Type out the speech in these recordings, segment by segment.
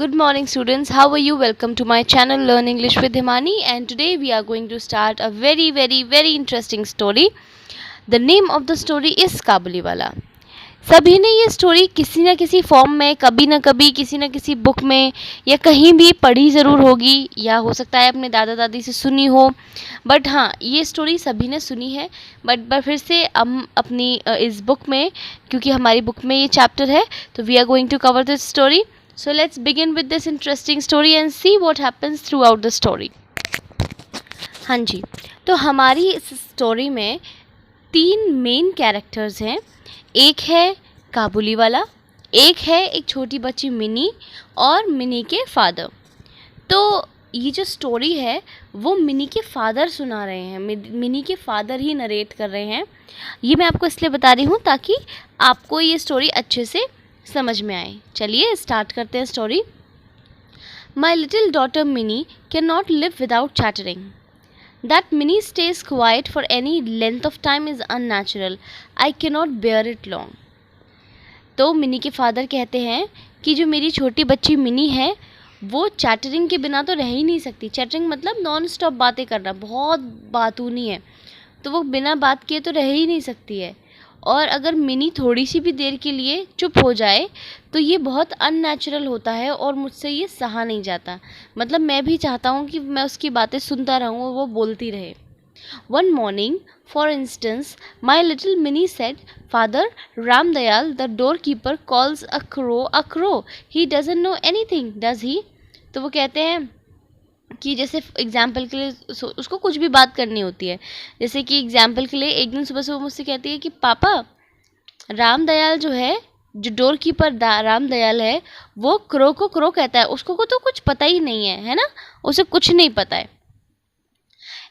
Good morning, students. How are you? Welcome to my channel Learn English with Himani, and today we are going to start a very interesting story. The name of the story is Kabuliwala. सभी ने ये story किसी न किसी form में कभी ना कभी किसी न किसी बुक में या कहीं भी पढ़ी ज़रूर होगी, या हो सकता है अपने दादा दादी से सुनी हो. बट हाँ, ये स्टोरी सभी ने सुनी है. बट फिर से हम अपनी इस बुक में, क्योंकि हमारी बुक में ये चैप्टर है, तो we are going to cover this story. So let's begin with this interesting story and see what happens throughout the story. हाँ जी, तो हमारी इस स्टोरी में 3 मेन कैरेक्टर्स हैं. एक है काबुलीवाला, एक है एक छोटी बच्ची मिनी और मिनी के फादर. तो ये जो स्टोरी है वो मिनी के फादर सुना रहे हैं, मिनी के फादर ही नरेट कर रहे हैं. ये मैं आपको इसलिए बता रही हूँ ताकि आपको ये स्टोरी अच्छे से समझ में आए. चलिए स्टार्ट करते हैं story. My little daughter Mini can not live without chattering. That Mini stays quiet for any length of time is unnatural. I can not bear it long. तो मिनी के फादर कहते हैं कि जो मेरी छोटी बच्ची मिनी है वो चैटरिंग के बिना तो रह ही नहीं सकती. चैटरिंग मतलब नॉन स्टॉप बातें करना, बहुत बातूनी है, तो वो बिना बात किए तो रह ही नहीं सकती है. और अगर मिनी थोड़ी सी भी देर के लिए चुप हो जाए तो ये बहुत अननेचुरल होता है और मुझसे ये सहा नहीं जाता. मतलब मैं भी चाहता हूँ कि मैं उसकी बातें सुनता रहूँ और वो बोलती रहे. One morning for instance my little mini said, father Ram Dayal the door keeper calls a crow. He doesn't know anything does he. तो वो कहते हैं कि जैसे एग्जाम्पल के लिए उसको कुछ भी बात करनी होती है. जैसे कि एग्जाम्पल के लिए एक दिन सुबह सुबह मुझसे कहती है कि पापा, राम दयाल जो है, जो डोर कीपर राम दयाल है, वो क्रो को क्रो कहता है. उसको को तो कुछ पता ही नहीं है ना, उसे कुछ नहीं पता है.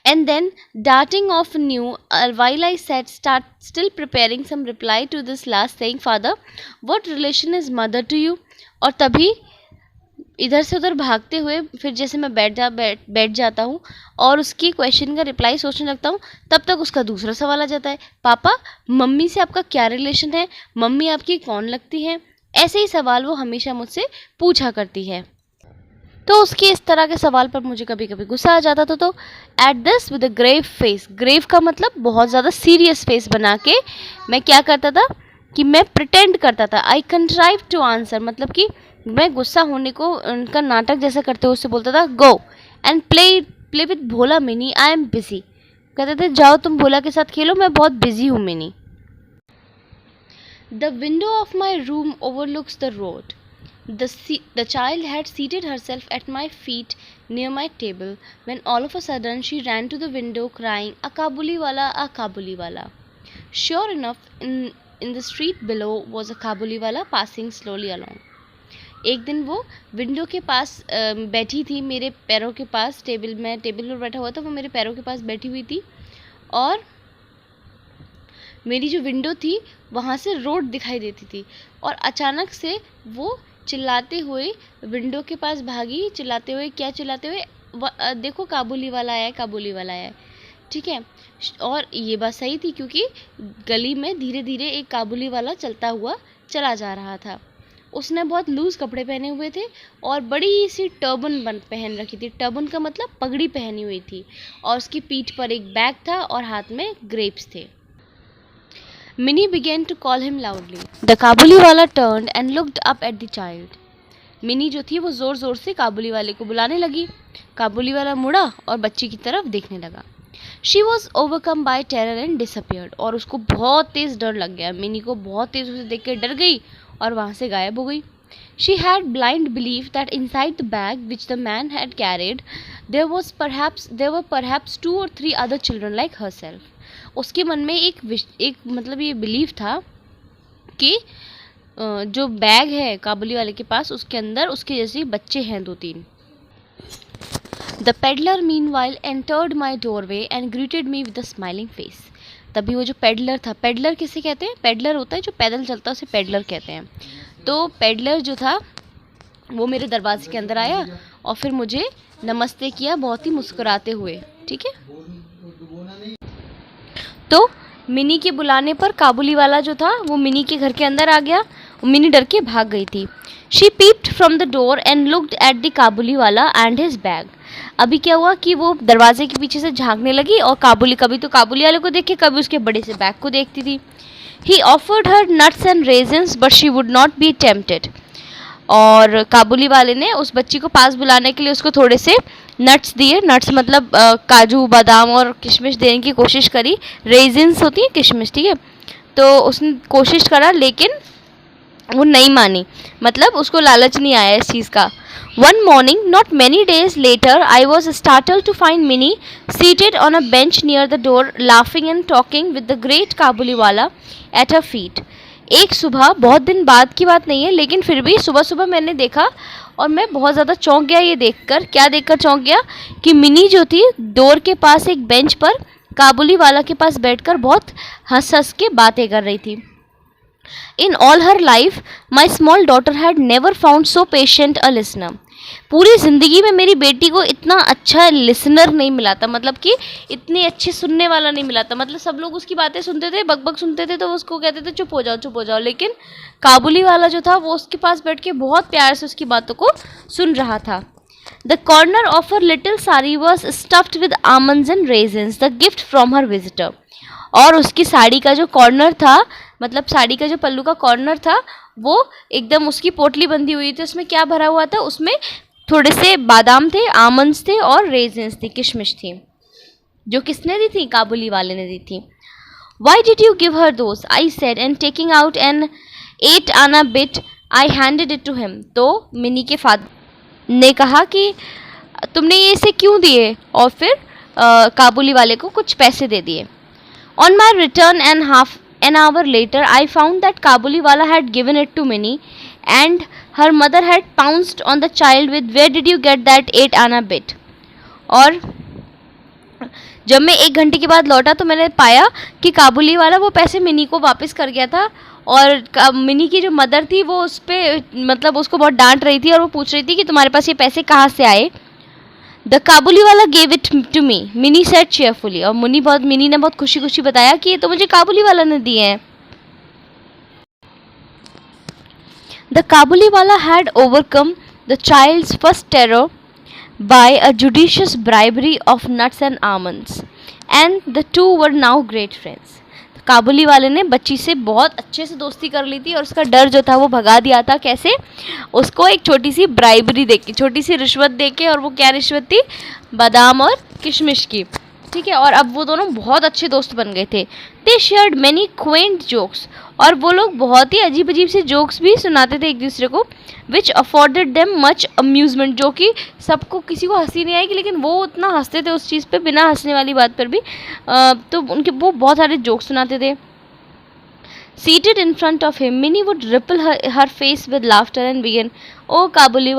And then darting off anew, while I sat still preparing some reply to this last, saying, Father, what relation is mother to you? और तभी इधर से उधर भागते हुए फिर जैसे मैं बैठ जाता हूँ और उसकी क्वेश्चन का रिप्लाई सोचने लगता हूँ, तब तक उसका दूसरा सवाल आ जाता है, पापा मम्मी से आपका क्या रिलेशन है, मम्मी आपकी कौन लगती है. ऐसे ही सवाल वो हमेशा मुझसे पूछा करती है. तो उसके इस तरह के सवाल पर मुझे कभी कभी गुस्सा आ जाता था. तो at this with a grave face, grave का मतलब बहुत ज़्यादा सीरियस फेस बना के मैं क्या करता था कि मैं प्रिटेंड करता था. आई कंट्राइव टू आंसर, मतलब कि मैं गुस्सा होने को उनका नाटक जैसा करते हुए उससे बोलता था, go and play with Bhola mini, I am busy. कहते थे जाओ तुम भोला के साथ खेलो, मैं बहुत बिजी हूँ mini. The window of my room overlooks the road. The child had seated herself at my feet near my table when all of a sudden she ran to the window crying, "A Kabuliwala, a Kabuliwala." Sure enough, in the street below was a Kabuliwala passing slowly along. एक दिन वो window के पास बैठी थी, मेरे पैरों के पास. Table पर बैठा हुआ था, वो मेरे पैरों के पास बैठी हुई थी और मेरी जो विंडो थी वहाँ से रोड दिखाई देती थी. और अचानक से वो चिल्लाते हुए विंडो के पास भागी, चिल्लाते हुए देखो काबुलीवाला आया है, काबुलीवाला आया है. ठीक है, और ये बात सही थी क्योंकि गली में धीरे धीरे एक काबुलीवाला चलता हुआ चला जा रहा था. उसने बहुत लूज़ कपड़े पहने हुए थे और बड़ी सी टर्बन पहन रखी थी. टर्बन का मतलब पगड़ी पहनी हुई थी, और उसकी पीठ पर एक बैग था और हाथ में ग्रेप्स थे. Minnie began to call him loudly. The Kabuliwala turned and looked up at the child. Mini जो थी वो ज़ोर ज़ोर से काबुलीवाले को बुलाने लगी. काबुलीवाला मुड़ा और बच्ची की तरफ देखने लगा. She was overcome by terror and disappeared. और उसको बहुत तेज़ डर लग गया. मिनी को बहुत तेज़ उसे देख कर डर गई और वहाँ से गायब हो गई. She had blind belief that inside the bag which the man had carried there were perhaps 2 or 3 other children like herself. उसके मन में एक मतलब ये बिलीफ था कि जो बैग है काबुलीवाले के पास, उसके अंदर उसके जैसे बच्चे हैं 2-3. The peddler meanwhile entered my doorway and greeted me with a smiling face. तभी वो जो पेडलर था, पेडलर किसे कहते हैं? पेडलर होता है जो पैदल चलता है, उसे पेडलर कहते हैं. तो पेडलर जो था वो मेरे दरवाजे के अंदर आया और फिर मुझे नमस्ते किया बहुत ही मुस्कुराते हुए. ठीक है, तो मिनी के बुलाने पर काबुलीवाला जो था वो मिनी के घर के अंदर आ गया मिनी डर के भाग गई थी। She peeped from the door and looked at the Kabuliwala and his bag. अभी क्या हुआ कि वो दरवाजे के पीछे से झांकने लगी और कभी तो काबुली वाले को देखे, कभी उसके बड़े से बैग को देखती थी। He offered her nuts and raisins but she would not be tempted. और काबुली वाले ने उस बच्ची को पास बुलाने के लिए उसको थोड़े से नट्स दिए। नट्स मतलब काजू बादाम और किशमिश देने की कोशिश करी। रेजिन्स होती है किशमिश, ठीक है। तो उसने कोशिश करा लेकिन वो नहीं मानी, मतलब उसको लालच नहीं आया इस चीज़ का। One morning, not many days later, I was startled to find Minnie seated on a bench near the door, laughing and talking with the great Kabuliwala at her feet. एक सुबह, बहुत दिन बाद की बात नहीं है लेकिन फिर भी सुबह सुबह मैंने देखा और मैं बहुत ज़्यादा चौंक गया ये देखकर। क्या देखकर चौंक गया कि मिनी जो थी डोर के पास एक बेंच पर काबुली वाला के पास बैठकर बहुत हंस हंस के बातें कर रही थी। In all her life, my small daughter had never found so patient a listener. पूरी ज़िंदगी में मेरी बेटी को इतना अच्छा लिसनर नहीं मिला था, मतलब कि इतनी अच्छी सुनने वाला नहीं मिला था। मतलब सब लोग उसकी बातें सुनते थे, बक बक सुनते थे, तो उसको कहते थे चुप हो जाओ चुप हो जाओ, लेकिन काबुली वाला जो था वो उसके पास बैठ के बहुत प्यार से उसकी बातों को सुन रहा था। The corner of her little sari was stuffed with almonds and raisins, the gift from her visitor. और उसकी साड़ी का जो कॉर्नर था, मतलब साड़ी का जो पल्लू का कॉर्नर था, वो एकदम उसकी पोटली बंधी हुई थी। उसमें क्या भरा हुआ था? उसमें थोड़े से बादाम थे, आमंड्स थे और रेजिन्स थी, किशमिश थी, जो किसने दी थी? काबुली वाले ने दी थी। Why did you give her those? I said, and taking out an 8 आना bit, I handed it to him. तो मिनी के फादर ने कहा कि तुमने ये इसे क्यों दिए? और फिर काबुली वाले को कुछ पैसे दे दिए। On my return and half an hour later, I found that Kabuliwala had given it to Minnie, and her mother had pounced on the child with, "Where did you get that 8 आना bit?" और जब मैं 1 घंटे के बाद लौटा तो मैंने पाया कि काबुली वाला वो पैसे मिनी को वापस कर गया था, और मिनी की जो मदर थी वो उस पर मतलब उसको बहुत डांट रही थी और वो पूछ रही थी कि तुम्हारे पास ये पैसे कहाँ से आए। The Kabuliwala gave it to me, Mini said cheerfully. और मिनी ने बहुत खुशी खुशी बताया कि ये तो मुझे काबुली वाला ने दिए हैं। The Kabuliwala had overcome the child's first terror by a judicious bribery of nuts and almonds, and the two were now great friends. काबुली वाले ने बच्ची से बहुत अच्छे से दोस्ती कर ली थी और उसका डर जो था वो भगा दिया था। कैसे? उसको एक छोटी सी ब्राइबरी देके, छोटी सी रिश्वत देके, और वो क्या रिश्वत थी? बादाम और किशमिश की, ठीक है। और अब वो दोनों बहुत अच्छे दोस्त बन गए थे। दे शेयर्ड मैनी क्वेंट जोक्स, और वो लोग बहुत ही अजीब अजीब से जोक्स भी सुनाते थे एक दूसरे को, विच अफोर्डेड देम मच अम्यूजमेंट, जो कि सबको, किसी को हंसी नहीं आएगी लेकिन वो उतना हंसते थे उस चीज़ पे, बिना हंसने वाली बात पर भी। तो उनके वो बहुत सारे जोक्स सुनाते थे। Seated in front of him, Minnie would ripple her face with laughter and begin, "Oh काबुली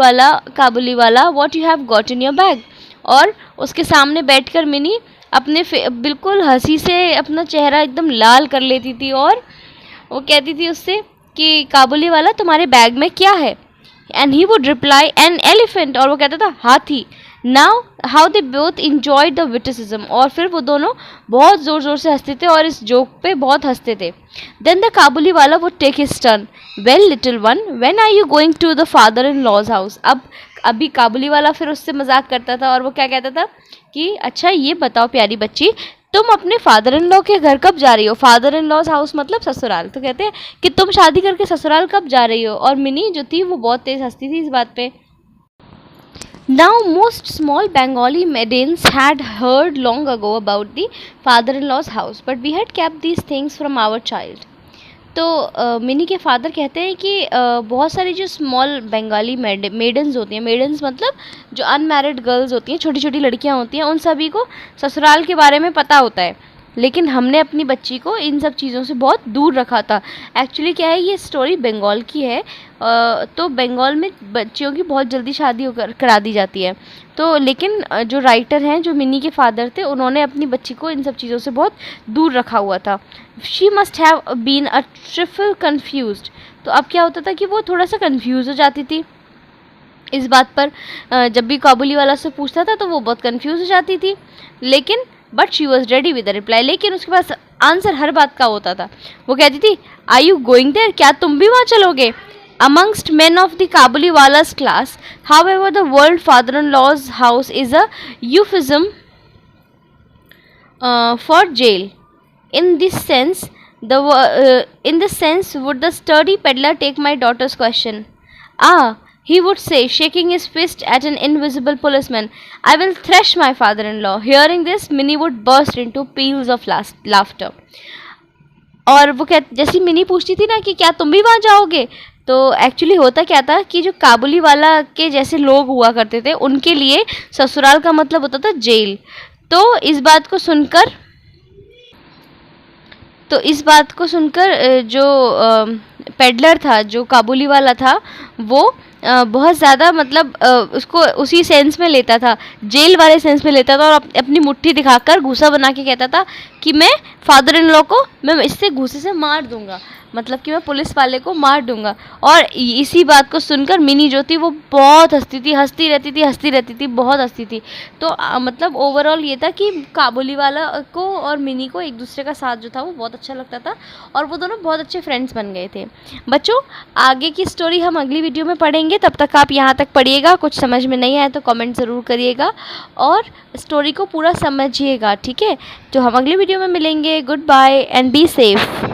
वाला, what you have got in your bag?" और उसके सामने बैठकर मिनी अपने बिल्कुल हंसी से अपना चेहरा एकदम लाल कर लेती थी और वो कहती थी उससे कि काबुली वाला तुम्हारे बैग में क्या है? And he would reply, an elephant, और वो कहता था हाथी। Now how they both enjoyed the witticism, और फिर वो दोनों बहुत ज़ोर ज़ोर से हंसते थे और इस जोक पे बहुत हंसते थे। Then the Kabuliwala would take his turn, well little one, when are you going to the father in law's house. अभी काबुली वाला फिर उससे मजाक करता था और वो क्या कहता था कि अच्छा ये बताओ प्यारी बच्ची, तुम अपने फादर इन लॉ के घर कब जा रही हो? फादर इन लॉज हाउस मतलब ससुराल। तो कहते हैं कि तुम शादी करके ससुराल कब जा रही हो? और मिनी जो थी वो बहुत तेज हंसती थी इस बात पे। Now most small Bengali maidens had heard long ago about the father-in-law's house, but we had kept these things from our child. तो मिनी के फादर कहते हैं कि बहुत सारी जो स्मॉल बंगाली मेडन्स होती हैं, मेडन्स मतलब जो अनमैरिड गर्ल्स होती हैं, छोटी छोटी लड़कियां होती हैं, उन सभी को ससुराल के बारे में पता होता है, लेकिन हमने अपनी बच्ची को इन सब चीज़ों से बहुत दूर रखा था। एक्चुअली क्या है, ये स्टोरी बंगाल की है। तो बंगाल में बच्चियों की बहुत जल्दी शादी करा दी जाती है। तो लेकिन जो राइटर हैं, जो मिनी के फादर थे, उन्होंने अपनी बच्ची को इन सब चीज़ों से बहुत दूर रखा हुआ था। She must have been a trifle confused. तो अब क्या होता था कि वो थोड़ा सा कन्फ्यूज़ हो जाती थी इस बात पर। जब भी काबुली वाला से पूछता था तो वो बहुत कंफ्यूज हो जाती थी, लेकिन but she was ready with the reply, लेकिन उसके पास आंसर हर बात का होता था। वो कहती थी, आर यू गोइंग देयर, क्या तुम भी वहाँ चलोगे? Amongst men of the Kabuliwala's class, however, the word father-in-law's house is a euphemism for jail. In this sense, would the sturdy peddler take my daughter's question? Ah, he would say, shaking his fist at an invisible policeman, I will thrash my father-in-law. Hearing this, Minnie would burst into peals of laughter. और वो जैसी mini पूछती थी ना कि क्या तुम भी वहाँ जाओगे, तो एक्चुअली होता क्या था कि जो काबुली वाला के जैसे लोग हुआ करते थे उनके लिए ससुराल का मतलब होता था जेल। तो इस बात को सुनकर जो पेडलर था, जो काबुली वाला था, वो बहुत ज़्यादा मतलब उसको उसी सेंस में लेता था, जेल वाले सेंस में लेता था, और अपनी मुट्ठी दिखाकर घूसा बना के कहता था कि मैं फादर इन लॉ को मैं इससे घूसे से मार दूंगा, मतलब कि मैं पुलिस वाले को मार दूंगा। और इसी बात को सुनकर मिनी जो थी वो बहुत हंसती थी, हंसती रहती थी, बहुत हंसती थी। तो मतलब ओवरऑल ये था कि काबुली वाला को और मिनी को एक दूसरे का साथ जो था वो बहुत अच्छा लगता था, और वो दोनों बहुत अच्छे फ्रेंड्स बन गए थे। बच्चों, आगे की स्टोरी हम अगली वीडियो में पढ़ेंगे, तब तक आप यहाँ तक पढ़िएगा। कुछ समझ में नहीं आया तो कमेंट ज़रूर करिएगा और स्टोरी को पूरा समझिएगा, ठीक है? तो हम अगली वीडियो में मिलेंगे। Good bye and be safe.